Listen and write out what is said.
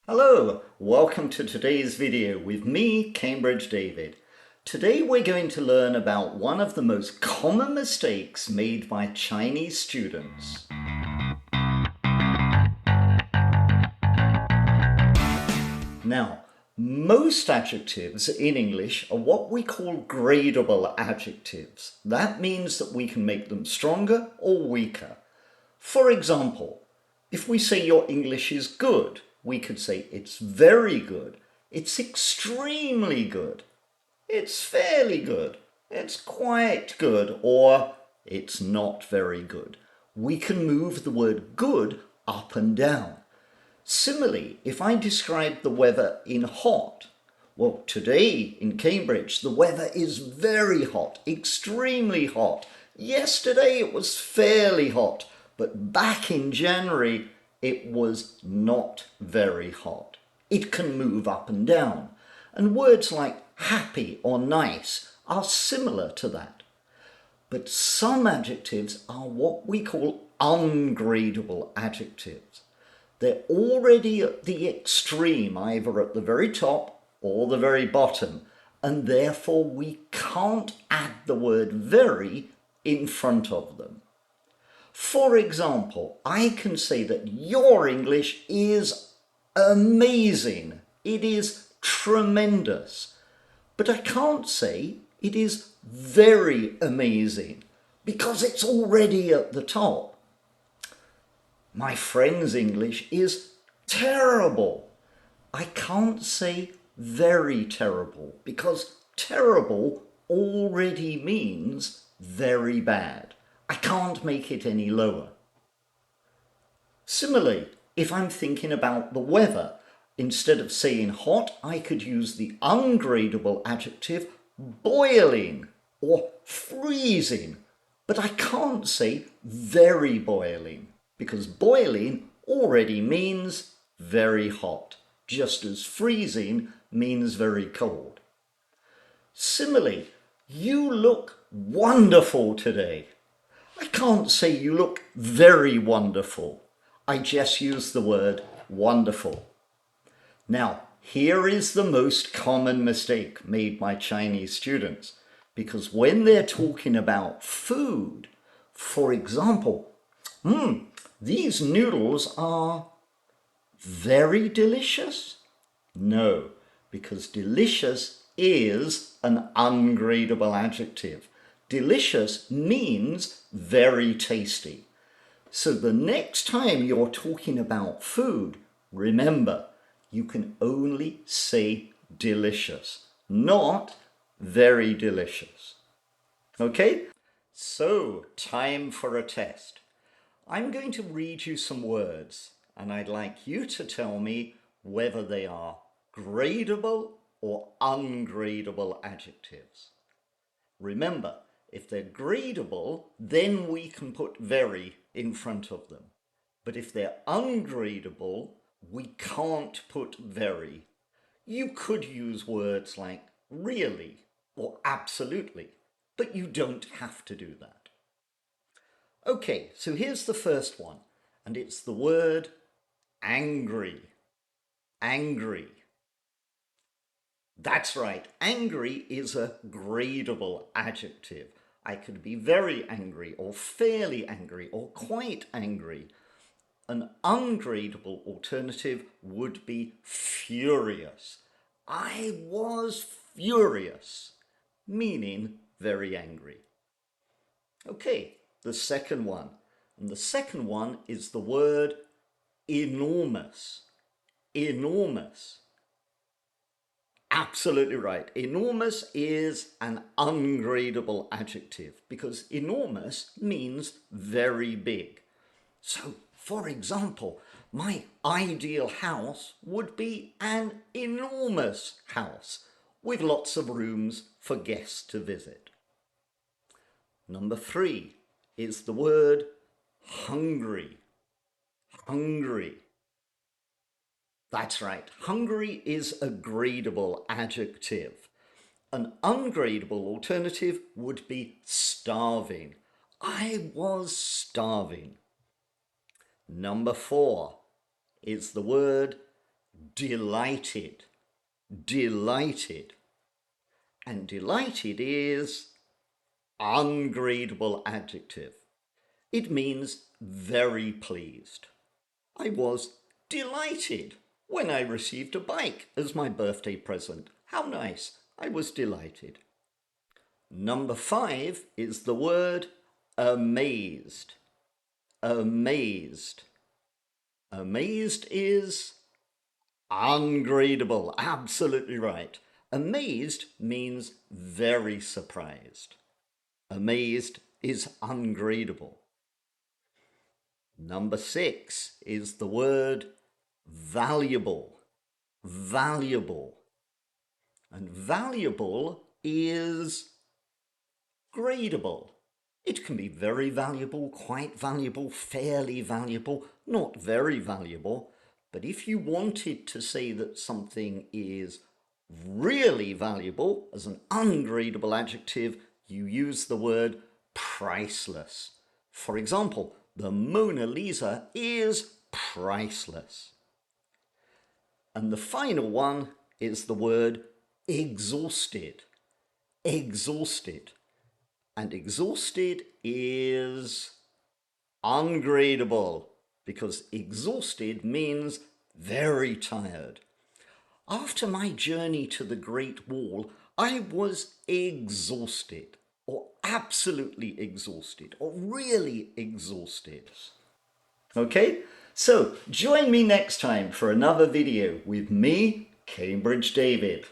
Hello, welcome to today's video with me, Cambridge David. Today we're going to learn about one of the most common mistakes made by Chinese students. Now, most adjectives in English are what we call gradable adjectives. That means that we can make them stronger or weaker. For example, if we say your English is good, we could say it's very good, it's extremely good, it's fairly good, it's quite good, or it's not very good. We can move the word good up and down. Similarly, if I describe the weather in hot, well, today in Cambridge, the weather is very hot, extremely hot. Yesterday it was fairly hot, but back in January it was not very hot. It can move up and down. And words like happy or nice are similar to that. But some adjectives are what we call ungradable adjectives. They're already at the extreme, either at the very top or the very bottom, and therefore we can't add the word very in front of them. For example, I can say that your English is amazing. It is tremendous. But I can't say it is very amazing because it's already at the top. My friend's English is terrible. I can't say very terrible because terrible already means very bad. I can't make it any lower. Similarly, if I'm thinking about the weather, instead of saying hot, I could use the ungradable adjective boiling or freezing, but I can't say very boiling because boiling already means very hot, just as freezing means very cold. Similarly, you look wonderful today. I can't say you look very wonderful. I just use the word wonderful. Now, here is the most common mistake made by Chinese students, because when they're talking about food, for example, these noodles are very delicious? No, because delicious is an ungradable adjective. Delicious means very tasty. So the next time you're talking about food, remember, you can only say delicious, not very delicious. Okay? So, time for a test. I'm going to read you some words, and I'd like you to tell me whether they are gradable or ungradable adjectives. Remember, if they're gradable, then we can put very in front of them. But if they're ungradable, we can't put very. You could use words like really or absolutely, but you don't have to do that. Okay, so here's the first one, and it's the word angry. Angry. That's right, angry is a gradable adjective. I could be very angry or fairly angry or quite angry. An ungradable alternative would be furious. I was furious, meaning very angry. Okay, the second one. And the second one is the word enormous. Enormous. Absolutely right. Enormous is an ungradable adjective because enormous means very big. So, for example, my ideal house would be an enormous house with lots of rooms for guests to visit. Number 3 is the word hungry. Hungry. That's right, hungry is a gradable adjective. An ungradable alternative would be starving. I was starving. Number 4 is the word delighted, delighted. And delighted is ungradable adjective. It means very pleased. I was delighted when I received a bike as my birthday present. How nice. I was delighted. Number 5 is the word amazed. Amazed. Amazed is ungradable. Absolutely right. Amazed means very surprised. Amazed is ungradable. Number 6 is the word valuable. Valuable. And valuable is gradable. It can be very valuable, quite valuable, fairly valuable, not very valuable. But if you wanted to say that something is really valuable as an ungradable adjective, you use the word priceless. For example, the Mona Lisa is priceless. And the final one is the word exhausted. Exhausted. And exhausted is ungradable because exhausted means very tired. After my journey to the Great Wall, I was exhausted, or absolutely exhausted, or really exhausted. Okay, so join me next time for another video with me, Cambridge David.